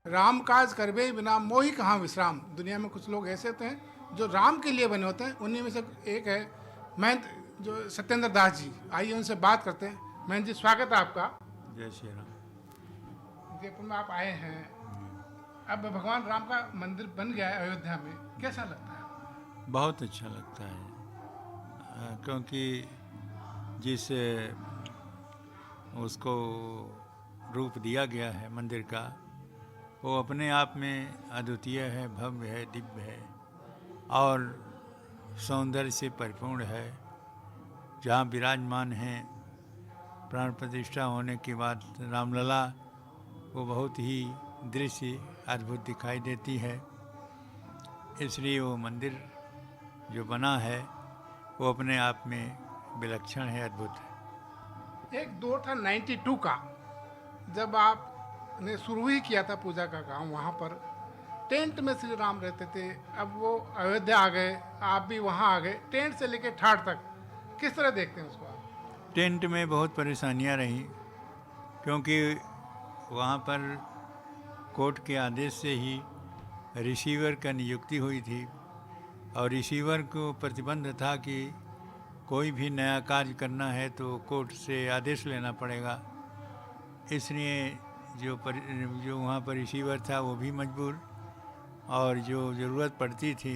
राम काज करबे बिना मोहि कहाँ विश्राम। दुनिया में कुछ लोग ऐसे होते हैं जो राम के लिए बने होते हैं, उन्हीं में से एक है महंत जो सत्येंद्र दास जी। आइए उनसे बात करते हैं। महंत जी, स्वागत है आपका। जय श्री राम। जयपुर में आप आए हैं, जी। अब भगवान राम का मंदिर बन गया है अयोध्या में, कैसा लगता है? बहुत अच्छा लगता है, क्योंकि जिस उसको रूप दिया गया है मंदिर का, वो अपने आप में अद्वितीय है, भव्य है, दिव्य है और सौंदर्य से परिपूर्ण है। जहाँ विराजमान हैं प्राण प्रतिष्ठा होने के बाद रामलला, वो बहुत ही दृश्य अद्भुत दिखाई देती है। इसलिए वो मंदिर जो बना है वो अपने आप में विलक्षण है, अद्भुत है। एक दौर था 92 का, जब आपने शुरू ही किया था पूजा का काम वहाँ पर। टेंट में श्री राम रहते थे, अब वो अयोध्या आ गए, आप भी वहाँ आ गए। टेंट से लेके ठाठ तक किस तरह देखते हैं उसको आप? टेंट में बहुत परेशानियां रहीं, क्योंकि वहाँ पर कोर्ट के आदेश से ही रिसीवर का नियुक्ति हुई थी और रिसीवर को प्रतिबंध था कि कोई भी नया कार्य करना है तो कोर्ट से आदेश लेना पड़ेगा। इसलिए जो वहाँ पर रिसीवर था वो भी मजबूर, और जो ज़रूरत पड़ती थी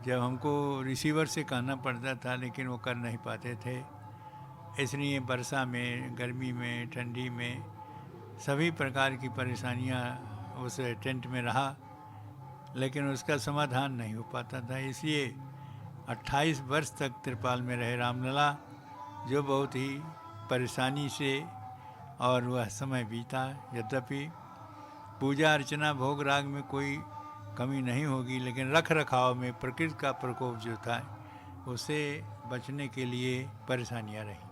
जब हमको रिसीवर से कहना पड़ता था, लेकिन वो कर नहीं पाते थे। इसलिए वर्षा में, गर्मी में, ठंडी में सभी प्रकार की परेशानियाँ उस टेंट में रहा, लेकिन उसका समाधान नहीं हो पाता था। इसलिए 28 वर्ष तक त्रिपाल में रहे रामलला, जो बहुत ही परेशानी से और वह समय बीता। यद्यपि पूजा अर्चना भोग राग में कोई कमी नहीं होगी, लेकिन रख रखाव में प्रकृति का प्रकोप जो था उससे बचने के लिए परेशानियां रहीं।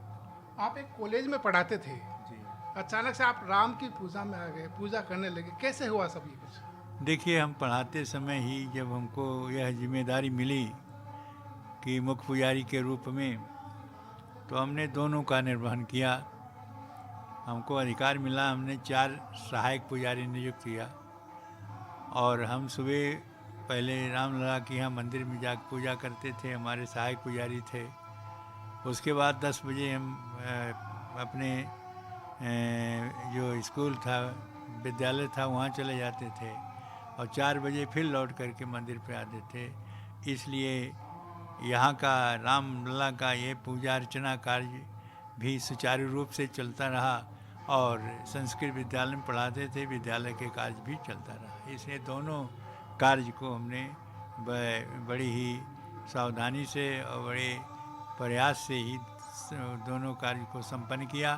आप एक कॉलेज में पढ़ाते थे, जी। अचानक से आप राम की पूजा में आ गए, पूजा करने लगे, कैसे हुआ सब ये कुछ? देखिए, हम पढ़ाते समय ही जब हमको यह जिम्मेदारी मिली कि मुख्य पुजारी के रूप में, तो हमने दोनों का निर्वहन किया। हमको अधिकार मिला, हमने 4 सहायक पुजारी नियुक्त किया और हम सुबह पहले रामलला के यहाँ मंदिर में जा पूजा करते थे, हमारे सहायक पुजारी थे। उसके बाद 10 बजे हम अपने जो स्कूल था, विद्यालय था, वहाँ चले जाते थे और 4 बजे फिर लौट करके मंदिर पे आते थे। इसलिए यहाँ का रामलला का ये पूजा अर्चना कार्य भी सुचारू रूप से चलता रहा और संस्कृत विद्यालय में पढ़ाते थे, विद्यालय के कार्य भी चलता रहा। इसलिए दोनों कार्य को हमने बड़ी ही सावधानी से और बड़े प्रयास से ही दोनों कार्य को संपन्न किया।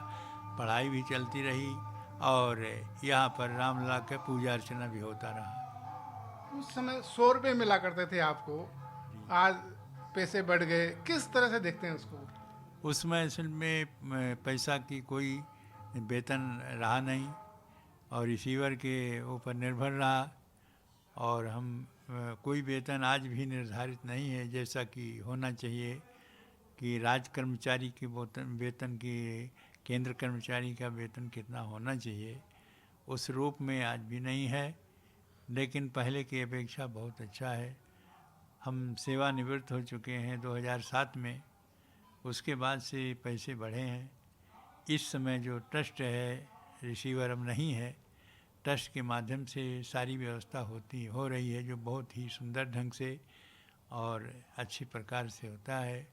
पढ़ाई भी चलती रही और यहाँ पर रामलला का पूजा अर्चना भी होता रहा। उस समय 100 रुपये मिला करते थे आपको, आज पैसे बढ़ गए, किस तरह से देखते हैं उसको? उसमें असल में पैसा की कोई वेतन रहा नहीं और रिसीवर के ऊपर निर्भर रहा, और हम कोई वेतन आज भी निर्धारित नहीं है जैसा कि होना चाहिए कि राज कर्मचारी के वेतन की केंद्र कर्मचारी का वेतन कितना होना चाहिए, उस रूप में आज भी नहीं है। लेकिन पहले की अपेक्षा बहुत अच्छा है। हम सेवानिवृत्त हो चुके हैं 2007 में, उसके बाद से पैसे बढ़े हैं। इस समय जो ट्रस्ट है, रिसीवर अब नहीं है, ट्रस्ट के माध्यम से सारी व्यवस्था हो रही है, जो बहुत ही सुंदर ढंग से और अच्छी प्रकार से होता है।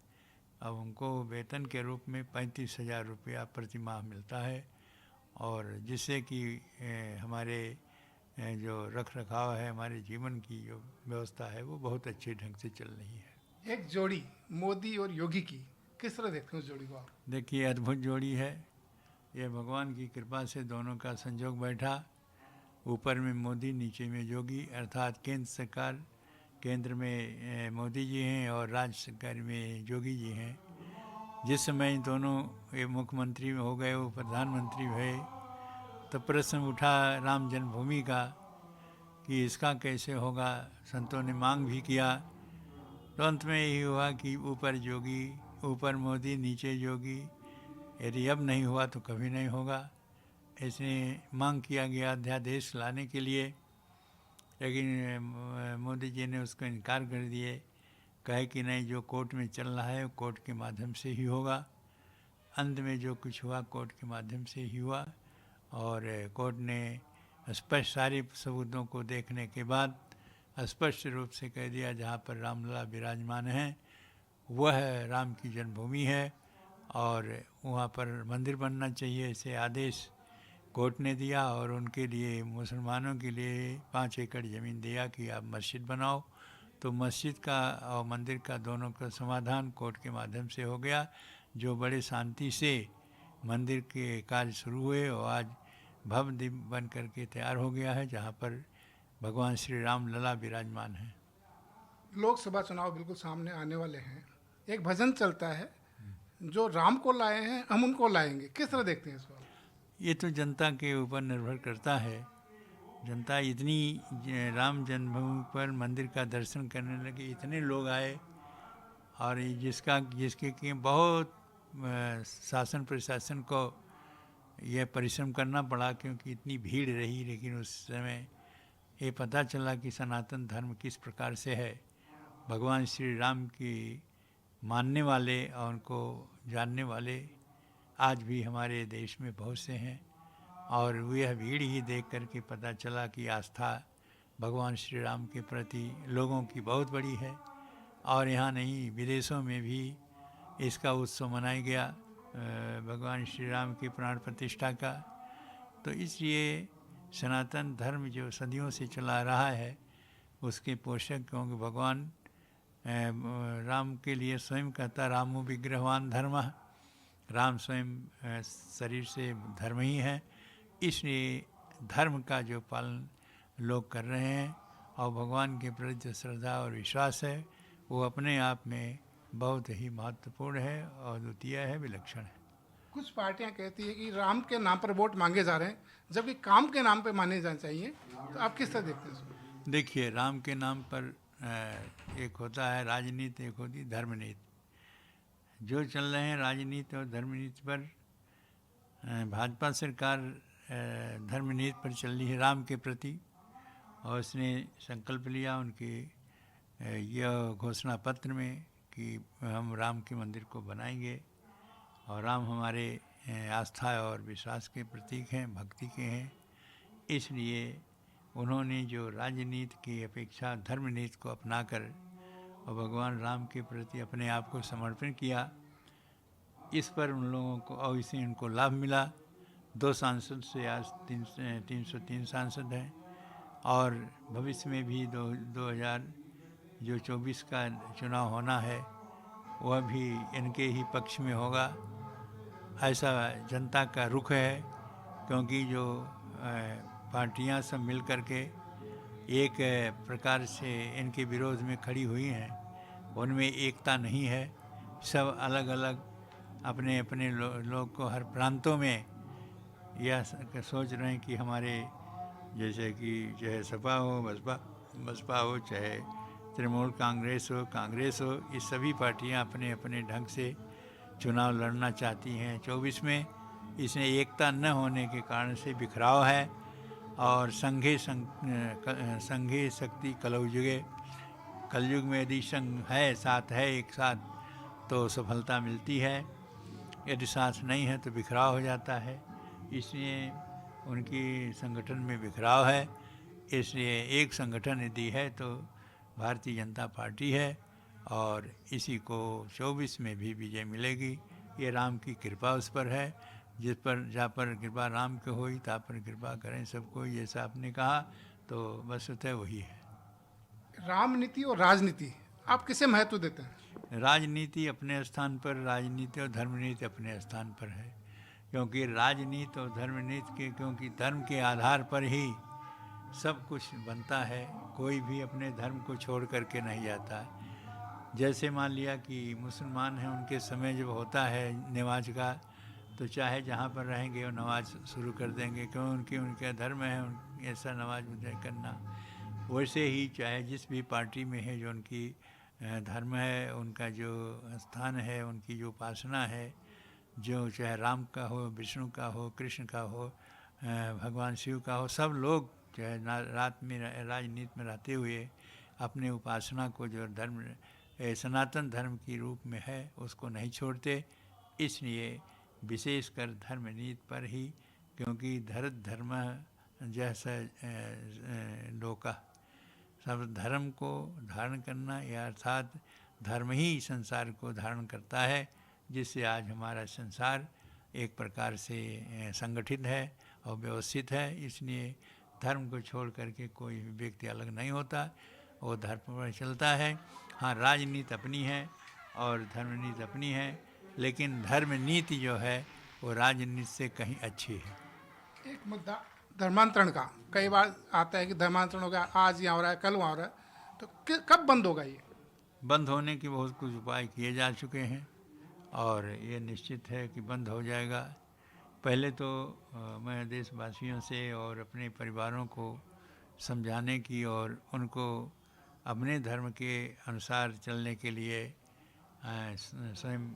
अब हमको वेतन के रूप में 35,000 रुपया प्रति माह मिलता है, और जिससे कि हमारे जो रख रखाव है, हमारे जीवन की जो व्यवस्था है, वो बहुत अच्छे ढंग से चल रही है। एक जोड़ी मोदी और योगी की, किस तरह देखते हैं उस जोड़ी को आप? देखिए, अद्भुत जोड़ी है। यह भगवान की कृपा से दोनों का संजोग बैठा। ऊपर में मोदी, नीचे में योगी, अर्थात केंद्र सरकार, केंद्र में मोदी जी हैं और राज्य सरकार में योगी जी हैं। जिस समय दोनों ये मुख्यमंत्री हो गए, वो प्रधानमंत्री हुए, तो प्रश्न उठा राम जन्मभूमि का कि इसका कैसे होगा। संतों ने मांग भी किया, तो अंत में यही हुआ कि ऊपर योगी, ऊपर मोदी, नीचे योगी। यदि अब नहीं हुआ तो कभी नहीं होगा। इसने मांग किया गया अध्यादेश लाने के लिए, लेकिन मोदी जी ने उसको इनकार कर दिए, कहे कि नहीं, जो कोर्ट में चल रहा है वो कोर्ट के माध्यम से ही होगा। अंत में जो कुछ हुआ कोर्ट के माध्यम से ही हुआ, और कोर्ट ने स्पष्ट सारे सबूतों को देखने के बाद स्पष्ट रूप से कह दिया जहाँ पर रामलला विराजमान हैं वह राम की जन्मभूमि है और वहाँ पर मंदिर बनना चाहिए। ऐसे आदेश कोर्ट ने दिया और उनके लिए, मुसलमानों के लिए 5 एकड़ ज़मीन दिया कि आप मस्जिद बनाओ। तो मस्जिद का और मंदिर का दोनों का समाधान कोर्ट के माध्यम से हो गया, जो बड़े शांति से मंदिर के कार्य शुरू हुए और आज भव्य दिव्य बन करके तैयार हो गया है, जहाँ पर भगवान श्री राम लला विराजमान हैं। लोकसभा चुनाव बिल्कुल सामने आने वाले हैं। एक भजन चलता है, जो राम को लाए हैं हम उनको लाएंगे। किस तरह देखते हैं इस बात? ये तो जनता के ऊपर निर्भर करता है। जनता इतनी राम जन्मभूमि पर मंदिर का दर्शन करने लगे, इतने लोग आए, और जिसके कि बहुत शासन प्रशासन को यह परिश्रम करना पड़ा, क्योंकि इतनी भीड़ रही। लेकिन उस समय ये पता चला कि सनातन धर्म किस प्रकार से है। भगवान श्री राम की मानने वाले और उनको जानने वाले आज भी हमारे देश में बहुत से हैं, और यह भीड़ ही देख कर के पता चला कि आस्था भगवान श्री राम के प्रति लोगों की बहुत बड़ी है। और यहाँ नहीं, विदेशों में भी इसका उत्सव मनाया गया, भगवान श्री राम की प्राण प्रतिष्ठा का। तो इसलिए सनातन धर्म जो सदियों से चला रहा है उसके पोषक, क्योंकि भगवान राम के लिए स्वयं कहता, रामो विग्रहवान धर्म, राम स्वयं शरीर से धर्म ही है। इसलिए धर्म का जो पालन लोग कर रहे हैं और भगवान के प्रति श्रद्धा और विश्वास है, वो अपने आप में बहुत ही महत्वपूर्ण है और द्वितीय है, विलक्षण है। कुछ पार्टियां कहती है कि राम के नाम पर वोट मांगे जा रहे हैं, जबकि काम के नाम पे माने जाने चाहिए। तो आप किस तरह देखते हैं इसको? देखिए, राम के नाम पर एक होता है राजनीति, एक होती है धर्मनीति। जो चल रहे हैं राजनीति और धर्मनीति पर, भाजपा सरकार धर्मनीति पर चल रही है राम के प्रति, और उसने संकल्प लिया उनके यह घोषणा पत्र में कि हम राम के मंदिर को बनाएंगे, और राम हमारे आस्था और विश्वास के प्रतीक हैं, भक्ति के हैं। इसलिए उन्होंने जो राजनीति की अपेक्षा धर्मनीति को अपनाकर और भगवान राम के प्रति अपने आप को समर्पण किया, इस पर उन लोगों को, और इससे उनको लाभ मिला। 2 सांसद से आज 303 सांसद हैं, और भविष्य में भी 2024 का चुनाव होना है वह भी इनके ही पक्ष में होगा, ऐसा जनता का रुख है। क्योंकि जो पार्टियां सब मिल कर के एक प्रकार से इनके विरोध में खड़ी हुई हैं, उनमें एकता नहीं है। सब अलग अलग अपने अपने लोग को हर प्रांतों में यह सोच रहे हैं कि हमारे, जैसे कि चाहे सपा हो, बसपा हो, चाहे तृणमूल कांग्रेस हो, ये सभी पार्टियां अपने अपने ढंग से चुनाव लड़ना चाहती हैं 24 में। इसमें एकता न होने के कारण से बिखराव है, और संघे शक्ति कलयुगे, कलयुग में यदि संघ है, साथ है, एक साथ, तो सफलता मिलती है। यदि साथ नहीं है तो बिखराव हो जाता है। इसलिए उनकी संगठन में बिखराव है। इसलिए एक संगठन यदि है तो भारतीय जनता पार्टी है, और इसी को 24 में भी विजय मिलेगी। ये राम की कृपा उस पर है, जिस पर जा पर कृपा राम के होई, ता पर कृपा करें सबको, जैसा आपने कहा, तो बस उतः वही है। राजनीति और राजनीति आप किसे महत्व देते हैं? राजनीति अपने स्थान पर, राजनीति और धर्मनीति अपने स्थान पर है। क्योंकि राजनीति और धर्मनीति के, क्योंकि धर्म के आधार पर ही सब कुछ बनता है। कोई भी अपने धर्म को छोड़ करके नहीं जाता है। जैसे मान लिया कि मुसलमान हैं, उनके समय जब होता है नमाज का, तो चाहे जहाँ पर रहेंगे वो नमाज शुरू कर देंगे, क्यों, उनका धर्म है ऐसा नमाज करना। वैसे ही चाहे जिस भी पार्टी में है, जो उनकी धर्म है, उनका जो स्थान है, उनकी जो उपासना है, जो चाहे राम का हो, विष्णु का हो, कृष्ण का हो, भगवान शिव का हो, सब लोग जो है रात में राजनीति में रहते हुए अपने उपासना को जो धर्म सनातन धर्म की रूप में है उसको नहीं छोड़ते। इसलिए विशेषकर धर्म नीति पर ही, क्योंकि धर्म जैसा लोका, सब धर्म को धारण करना या अर्थात धर्म ही संसार को धारण करता है, जिससे आज हमारा संसार एक प्रकार से संगठित है और व्यवस्थित है। इसलिए धर्म को छोड़ करके कोई व्यक्ति अलग नहीं होता, वो धर्म पर चलता है। हाँ, राजनीति अपनी है और धर्म नीति अपनी है, लेकिन धर्म नीति जो है वो राजनीति से कहीं अच्छी है। एक मुद्दा धर्मांतरण का कई बार आता है कि धर्मांतरण हो गया, आज यहाँ हो रहा है, कल वहाँ हो रहा है, तो कब बंद होगा ये? बंद होने के बहुत कुछ उपाय किए जा चुके हैं और ये निश्चित है कि बंद हो जाएगा। पहले तो मैं देशवासियों से और अपने परिवारों को समझाने की और उनको अपने धर्म के अनुसार चलने के लिए स्वयं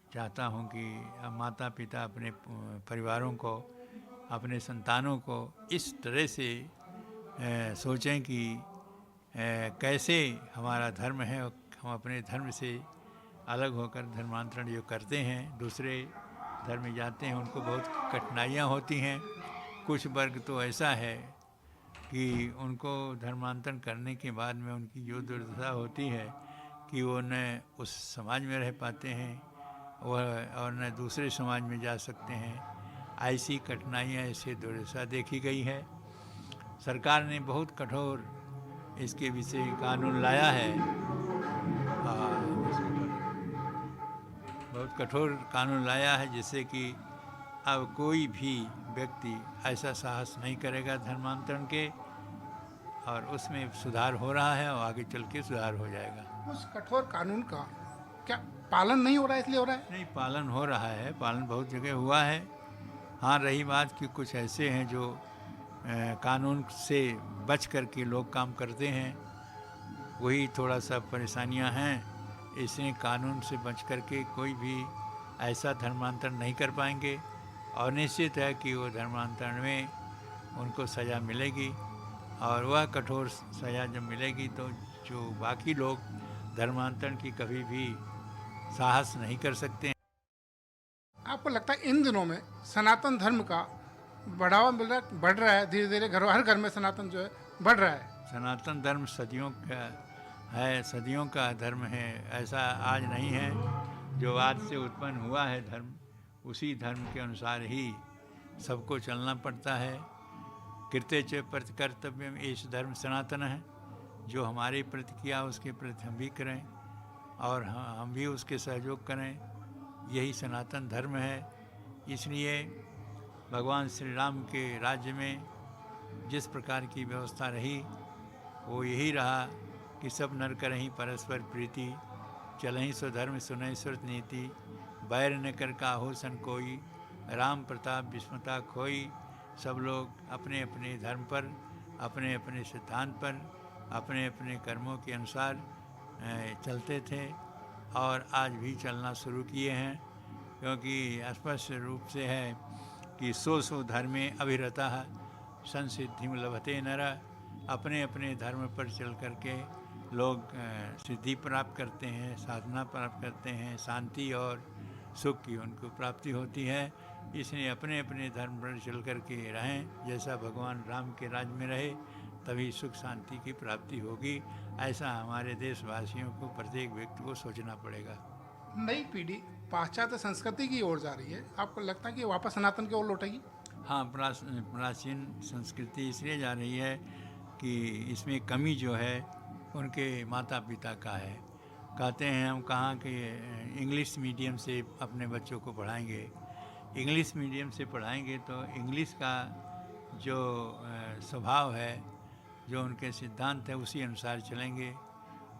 चाहता हूँ कि माता पिता अपने परिवारों को, अपने संतानों को इस तरह से सोचें कि कैसे हमारा धर्म है और हम अपने धर्म से अलग होकर धर्मांतरण जो करते हैं, दूसरे धर्म में जाते हैं, उनको बहुत कठिनाइयाँ होती हैं। कुछ वर्ग तो ऐसा है कि उनको धर्मांतरण करने के बाद में उनकी जो दुर्दशा होती है कि वो न उस समाज में रह पाते हैं वह और न दूसरे समाज में जा सकते हैं। ऐसी कठिनाइयाँ, ऐसी दुर्दशा देखी गई है। सरकार ने बहुत कठोर इसके विषय कानून लाया है, बहुत कठोर कानून लाया है, जिससे कि अब कोई भी व्यक्ति ऐसा साहस नहीं करेगा धर्मांतरण के, और उसमें सुधार हो रहा है और आगे चल के सुधार हो जाएगा। उस कठोर कानून का क्या पालन नहीं हो रहा है, इसलिए हो रहा है? नहीं, पालन हो रहा है, पालन बहुत जगह हुआ है। हाँ, रही बात कि कुछ ऐसे हैं जो कानून से बच कर के लोग काम करते हैं, वही थोड़ा सा परेशानियां हैं। इसलिए कानून से बच कर के कोई भी ऐसा धर्मांतरण नहीं कर पाएंगे और निश्चित है कि वो धर्मांतरण में उनको सज़ा मिलेगी, और वह कठोर सज़ा जब मिलेगी तो जो बाकी लोग धर्मांतरण की कभी भी साहस नहीं कर सकते हैं। आपको लगता है इन दिनों में सनातन धर्म का बढ़ावा मिल रहा है, बढ़ रहा है धीरे धीरे, हर घर में सनातन जो है बढ़ रहा है? सनातन धर्म सदियों का है, सदियों का धर्म है, ऐसा आज नहीं है। जो आज से उत्पन्न हुआ है धर्म, उसी धर्म के अनुसार ही सबको चलना पड़ता है। कृत्य च प्रति कर्तव्य, इस धर्म सनातन है। जो हमारे प्रति किया उसके प्रति हम भी करें और हम भी उसके सहयोग करें, यही सनातन धर्म है। इसलिए भगवान श्री राम के राज्य में जिस प्रकार की व्यवस्था रही वो यही रहा कि सब नर करहीं परस्पर प्रीति, चलहीं स्वधर्म सुनहि श्रुत नीति, बैर न कर काहू सन कोई, राम प्रताप विस्मता खोई। सब लोग अपने अपने धर्म पर, अपने अपने सिद्धांत पर, अपने अपने कर्मों के अनुसार चलते थे और आज भी चलना शुरू किए हैं, क्योंकि स्पष्ट रूप से है कि सो धर्मे अभिरता संसिद्धिम लभते नर। अपने अपने धर्म पर चल करके लोग सिद्धि प्राप्त करते हैं, साधना प्राप्त करते हैं, शांति और सुख की उनको प्राप्ति होती है। इसलिए अपने अपने धर्म पर चल करके रहें, जैसा भगवान राम के राज्य में रहे तभी सुख शांति की प्राप्ति होगी। ऐसा हमारे देशवासियों को, प्रत्येक व्यक्ति को सोचना पड़ेगा। नई पीढ़ी पाश्चात्य संस्कृति की ओर जा रही है, आपको लगता है कि वापस सनातन की ओर लौटेगी? हाँ, प्राचीन संस्कृति इसलिए जा रही है कि इसमें कमी जो है उनके माता पिता का है। कहते हैं हम कहाँ कि इंग्लिश मीडियम से अपने बच्चों को पढ़ाएंगे, इंग्लिश मीडियम से पढ़ाएंगे तो इंग्लिश का जो स्वभाव है, जो उनके सिद्धांत है, उसी अनुसार चलेंगे।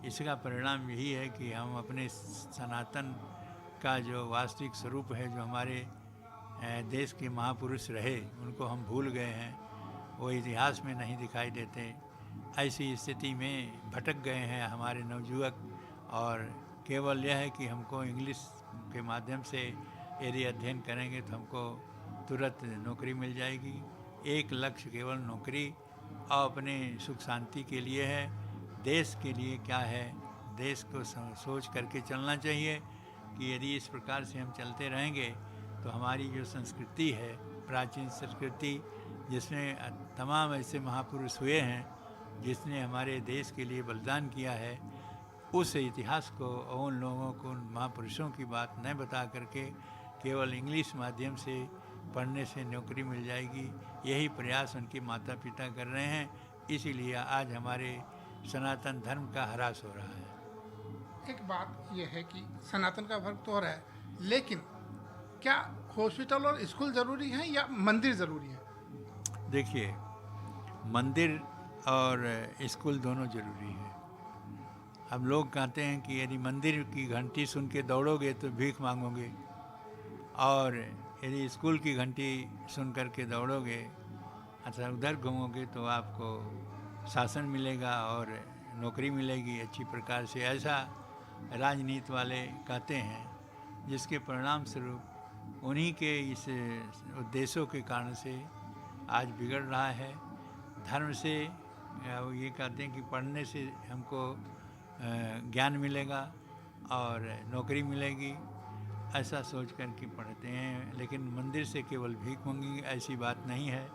इसका परिणाम यही है कि हम अपने सनातन का जो वास्तविक स्वरूप है, जो हमारे देश के महापुरुष रहे, उनको हम भूल गए हैं, वो इतिहास में नहीं दिखाई देते। ऐसी स्थिति में भटक गए हैं हमारे नवयुवक, और केवल यह है कि हमको इंग्लिश के माध्यम से यदि अध्ययन करेंगे तो हमको तुरंत नौकरी मिल जाएगी। एक लक्ष्य केवल नौकरी और अपने सुख शांति के लिए है। देश के लिए क्या है, देश को सोच करके चलना चाहिए कि यदि इस प्रकार से हम चलते रहेंगे तो हमारी जो संस्कृति है, प्राचीन संस्कृति, जिसमें तमाम ऐसे महापुरुष हुए हैं जिसने हमारे देश के लिए बलिदान किया है, उस इतिहास को और उन लोगों को, उन महापुरुषों की बात न बता करके केवल इंग्लिश माध्यम से पढ़ने से नौकरी मिल जाएगी, यही प्रयास उनके माता पिता कर रहे हैं। इसीलिए आज हमारे सनातन धर्म का ह्रास हो रहा है। एक बात यह है कि सनातन का फर्क तो हो रहा है, लेकिन क्या हॉस्पिटल और स्कूल ज़रूरी हैं या मंदिर ज़रूरी है? देखिए, मंदिर और स्कूल दोनों ज़रूरी है। हम लोग कहते हैं कि यदि मंदिर की घंटी सुन के दौड़ोगे तो भीख मांगोगे, और यदि स्कूल की घंटी सुन कर के दौड़ोगे अच्छा उधर घूमोगे तो आपको शासन मिलेगा और नौकरी मिलेगी अच्छी प्रकार से। ऐसा राजनीति वाले कहते हैं, जिसके परिणाम स्वरूप उन्हीं के इस उद्देश्यों के कारण से आज बिगड़ रहा है। धर्म से वो ये कहते हैं कि पढ़ने से हमको ज्ञान मिलेगा और नौकरी मिलेगी, ऐसा सोच कर के पढ़ते हैं। लेकिन मंदिर से केवल भीख मांगेंगे, ऐसी बात नहीं है।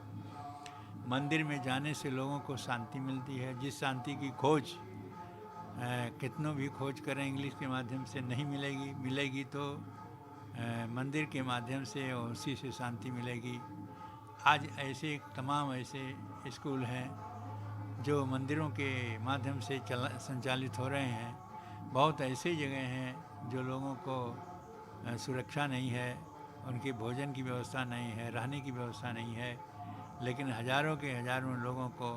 मंदिर में जाने से लोगों को शांति मिलती है, जिस शांति की खोज कितनों भी खोज करें इंग्लिश के माध्यम से नहीं मिलेगी। मिलेगी तो मंदिर के माध्यम से, और उसी से शांति मिलेगी। आज ऐसे तमाम ऐसे स्कूल हैं जो मंदिरों के माध्यम से संचालित हो रहे हैं। बहुत ऐसे जगह हैं जो लोगों को सुरक्षा नहीं है, उनके भोजन की व्यवस्था नहीं है, रहने की व्यवस्था नहीं है, लेकिन हज़ारों के हज़ारों लोगों को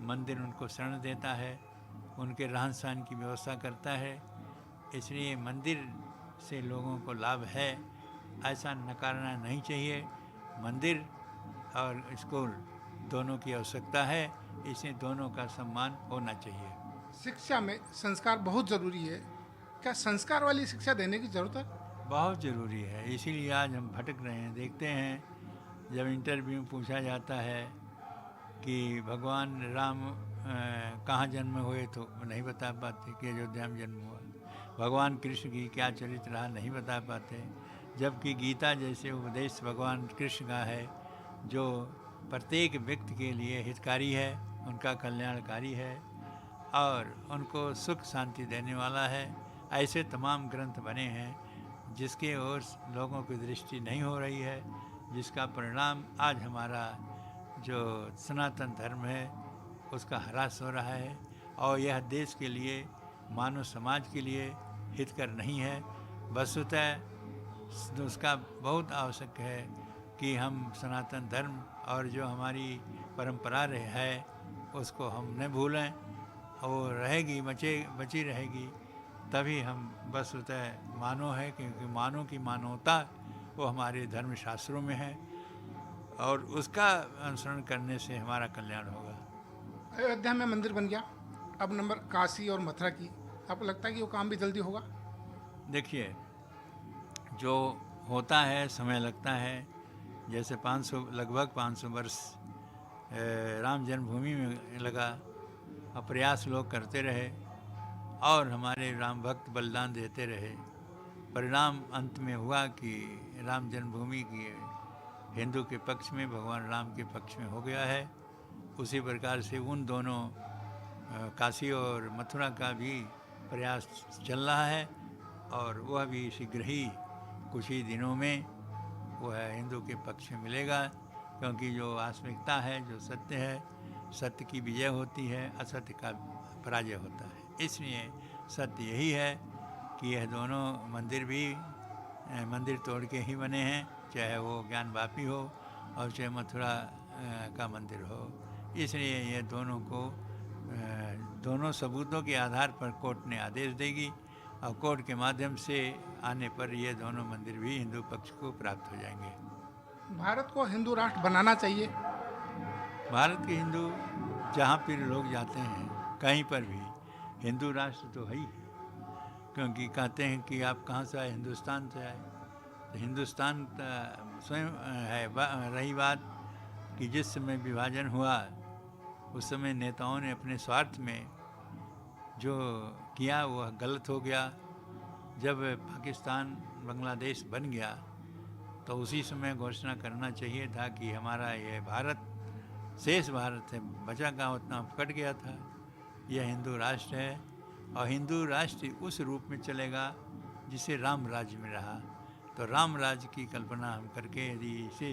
मंदिर उनको शरण देता है, उनके रहन सहन की व्यवस्था करता है। इसलिए मंदिर से लोगों को लाभ है, ऐसा नकारना नहीं चाहिए। मंदिर और स्कूल दोनों की आवश्यकता है, इसे दोनों का सम्मान होना चाहिए। शिक्षा में संस्कार बहुत ज़रूरी है, क्या संस्कार वाली शिक्षा देने की ज़रूरत है? बहुत ज़रूरी है, इसीलिए आज हम भटक रहे हैं। देखते हैं जब इंटरव्यू में पूछा जाता है कि भगवान राम कहाँ जन्म हुए तो नहीं बता पाते कि अयोध्या में जन्म हुआ। भगवान कृष्ण की क्या चरित्र रहा नहीं बता पाते, जबकि गीता जैसे उपदेश भगवान कृष्ण का है जो प्रत्येक व्यक्ति के लिए हितकारी है, उनका कल्याणकारी है और उनको सुख शांति देने वाला है। ऐसे तमाम ग्रंथ बने हैं जिसके ओर लोगों की दृष्टि नहीं हो रही है, जिसका परिणाम आज हमारा जो सनातन धर्म है उसका ह्रास हो रहा है। और यह देश के लिए, मानव समाज के लिए हितकर नहीं है। वस्तुतः उसका बहुत आवश्यक है कि हम सनातन धर्म और जो हमारी परंपरा है उसको हम न भूलें, और रहेगी, बची रहेगी, तभी हम वस्तुतः मानव है, क्योंकि मानव की मानवता वो हमारे धर्म शास्त्रों में है और उसका अनुसरण करने से हमारा कल्याण होगा। अयोध्या में मंदिर बन गया, अब नंबर काशी और मथुरा की, आपको लगता है कि वो काम भी जल्दी होगा? देखिए, जो होता है समय लगता है। जैसे 500 लगभग 500 वर्ष राम जन्मभूमि में लगा, और प्रयास लोग करते रहे और हमारे राम भक्त बलिदान देते रहे। परिणाम अंत में हुआ कि राम जन्मभूमि की हिंदू के पक्ष में, भगवान राम के पक्ष में हो गया है। उसी प्रकार से उन दोनों काशी और मथुरा का भी प्रयास चल रहा है और वह भी शीघ्र ही कुछ ही दिनों में वह हिंदू के पक्ष में मिलेगा, क्योंकि जो वास्तविकता है, जो सत्य है, सत्य की विजय होती है, असत्य का पराजय होता है। इसलिए सत्य यही है कि यह दोनों मंदिर भी मंदिर तोड़ के ही बने हैं, चाहे वो ज्ञान वापी हो और चाहे मथुरा का मंदिर हो। इसलिए ये दोनों को दोनों सबूतों के आधार पर कोर्ट ने आदेश देगी और कोर्ट के माध्यम से आने पर ये दोनों मंदिर भी हिंदू पक्ष को प्राप्त हो जाएंगे। भारत को हिंदू राष्ट्र बनाना चाहिए? भारत के हिंदू जहाँ पर लोग जाते हैं, कहीं पर भी हिंदू राष्ट्र तो है ही है, क्योंकि कहते हैं कि आप कहाँ से आए, हिंदुस्तान से आए। तो हिंदुस्तान स्वयं रही बात कि जिस समय विभाजन हुआ उस समय नेताओं ने अपने स्वार्थ में जो किया वह गलत हो गया। जब पाकिस्तान बांग्लादेश बन गया तो उसी समय घोषणा करना चाहिए था कि हमारा यह भारत शेष भारत है, बचा का उतना कट गया था, यह हिंदू राष्ट्र है और हिंदू राष्ट्र उस रूप में चलेगा जिसे राम राज्य में रहा। तो राम राज्य की कल्पना हम करके यदि इसे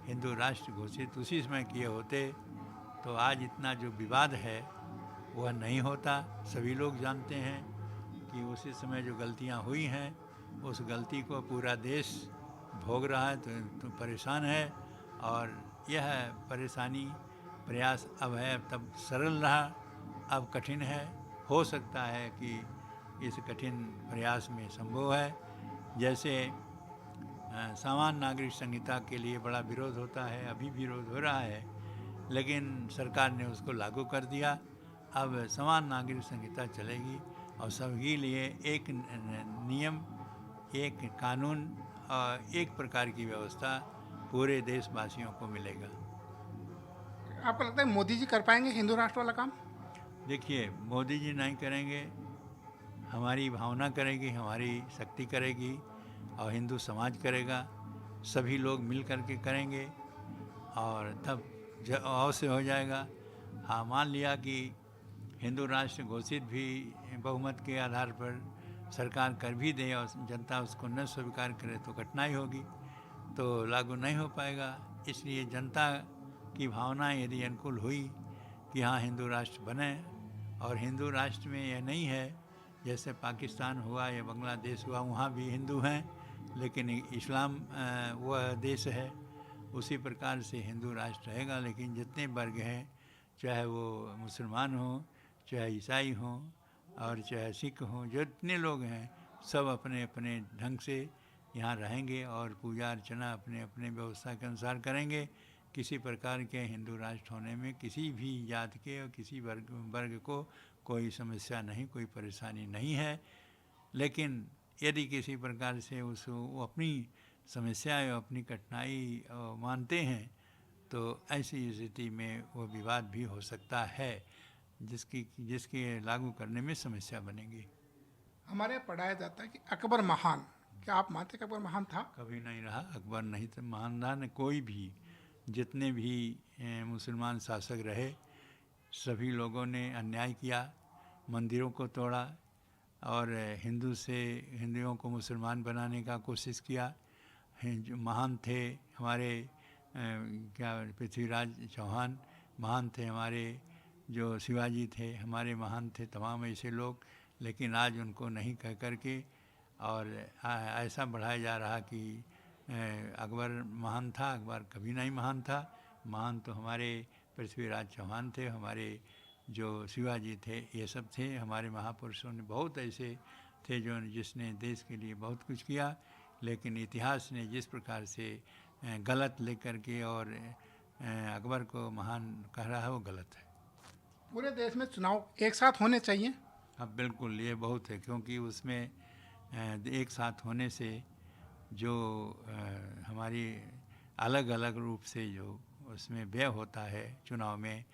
हिंदू राष्ट्र घोषित उसी समय किए होते तो आज इतना जो विवाद है वह नहीं होता। सभी लोग जानते हैं कि उसी समय जो गलतियां हुई हैं उस गलती को पूरा देश भोग रहा है, तो परेशान है। और यह परेशानी प्रयास अब है, तब सरल रहा, अब कठिन है। हो सकता है कि इस कठिन प्रयास में संभव है। जैसे सामान्य नागरिक संहिता के लिए बड़ा विरोध होता है, अभी विरोध हो रहा है, लेकिन सरकार ने उसको लागू कर दिया। अब समान नागरिक संहिता चलेगी और सबके लिए एक नियम, एक कानून और एक प्रकार की व्यवस्था पूरे देशवासियों को मिलेगा। आपको लगता है मोदी जी कर पाएंगे हिंदू राष्ट्र वाला काम? देखिए, मोदी जी नहीं करेंगे, हमारी भावना करेगी, हमारी शक्ति करेगी और हिंदू समाज करेगा। सभी लोग मिल कर के करेंगे और तब अवश्य हो जाएगा। हाँ, मान लिया कि हिंदू राष्ट्र घोषित भी बहुमत के आधार पर सरकार कर भी दे और जनता उसको न स्वीकार करे तो कठिनाई होगी, तो लागू नहीं हो पाएगा। इसलिए जनता की भावना यदि अनुकूल हुई कि हाँ हिंदू राष्ट्र बने, और हिंदू राष्ट्र में यह नहीं है जैसे पाकिस्तान हुआ या बांग्लादेश हुआ, वहाँ भी हिंदू हैं लेकिन इस्लाम वह देश है, उसी प्रकार से हिंदू राष्ट्र रहेगा। लेकिन जितने वर्ग हैं, चाहे वो मुसलमान हों, चाहे ईसाई हों और चाहे सिख हों, जितने लोग हैं सब अपने अपने ढंग से यहाँ रहेंगे और पूजा अर्चना अपने अपने व्यवस्था के अनुसार करेंगे। किसी प्रकार के हिंदू राष्ट्र होने में किसी भी जात के और किसी वर्ग को कोई समस्या नहीं, कोई परेशानी नहीं है। लेकिन यदि किसी प्रकार से वो अपनी समस्याएं, अपनी कठिनाई मानते हैं तो ऐसी स्थिति में वो विवाद भी हो सकता है जिसके लागू करने में समस्या बनेगी। हमारे यहाँ पढ़ाया जाता है कि अकबर महान, क्या आप मानते हैं कि अकबर महान था? कभी नहीं रहा, अकबर नहीं था महान था। कोई भी, जितने भी मुसलमान शासक रहे, सभी लोगों ने अन्याय किया, मंदिरों को तोड़ा और हिंदुओं को मुसलमान बनाने का कोशिश किया। जो महान थे हमारे पृथ्वीराज चौहान महान थे, हमारे जो शिवाजी थे हमारे महान थे, तमाम ऐसे लोग। लेकिन आज उनको नहीं कह करके और ऐसा बढ़ाया जा रहा कि अकबर महान था। अकबर कभी नहीं महान था। महान तो हमारे पृथ्वीराज चौहान थे, हमारे जो शिवाजी थे, ये सब थे। हमारे महापुरुषों ने बहुत ऐसे थे जिसने देश के लिए बहुत कुछ किया, लेकिन इतिहास ने जिस प्रकार से गलत लेकर के और अकबर को महान कह रहा है वो गलत है। पूरे देश में चुनाव एक साथ होने चाहिए? अब बिल्कुल ये बहुत है, क्योंकि उसमें एक साथ होने से जो हमारी अलग अलग रूप से जो उसमें व्यय होता है, चुनाव में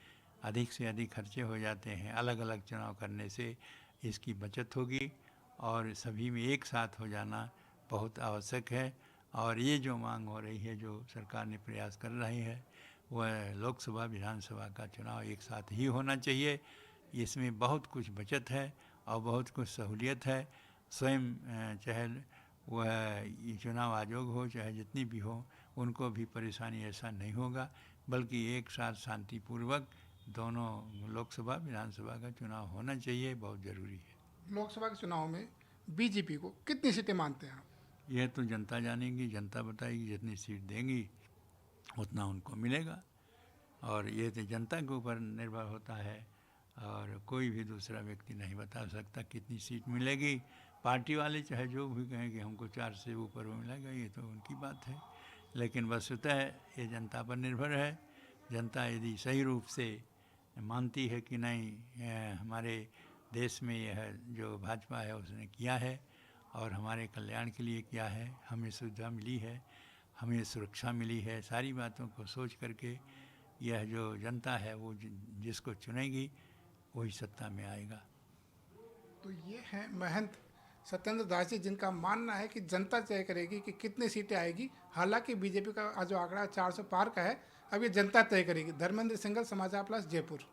अधिक से अधिक खर्चे हो जाते हैं। अलग अलग चुनाव करने से इसकी बचत होगी और सभी में एक साथ हो जाना बहुत आवश्यक है। और ये जो मांग हो रही है, जो सरकार ने प्रयास कर रही है, वह लोकसभा विधानसभा का चुनाव एक साथ ही होना चाहिए। इसमें बहुत कुछ बचत है और बहुत कुछ सहूलियत है। स्वयं चाहे वह चुनाव आयोग हो, चाहे जितनी भी हो, उनको भी परेशानी ऐसा नहीं होगा, बल्कि एक साथ शांतिपूर्वक दोनों लोकसभा विधानसभा का चुनाव होना चाहिए, बहुत ज़रूरी है। लोकसभा के चुनाव में बीजेपी को कितनी सीटें मानते हैं आप? यह तो जनता जानेगी, जनता बताएगी। जितनी सीट देंगी उतना उनको मिलेगा और ये तो जनता के ऊपर निर्भर होता है और कोई भी दूसरा व्यक्ति नहीं बता सकता कितनी सीट मिलेगी। पार्टी वाले चाहे जो भी कहें कि हमको 4 से ऊपर मिलेगा, ये तो उनकी बात है, लेकिन वस्तुतः ये जनता पर निर्भर है। जनता यदि सही रूप से मानती है कि नहीं हमारे देश में यह जो भाजपा है उसने किया है और हमारे कल्याण के लिए किया है, हमें सुविधा मिली है, हमें सुरक्षा मिली है। सारी बातों को सोच करके यह जो जनता है वो जिसको चुनेगी वही सत्ता में आएगा। तो ये है महंत सत्येंद्र दास जी, जिनका मानना है कि जनता तय करेगी कि कितनी सीटें आएगी। हालांकि बीजेपी का जो आंकड़ा 400 पार का है, अब ये जनता तय करेगी। धर्मेंद्र सिंघल, समाचार प्लस, जयपुर।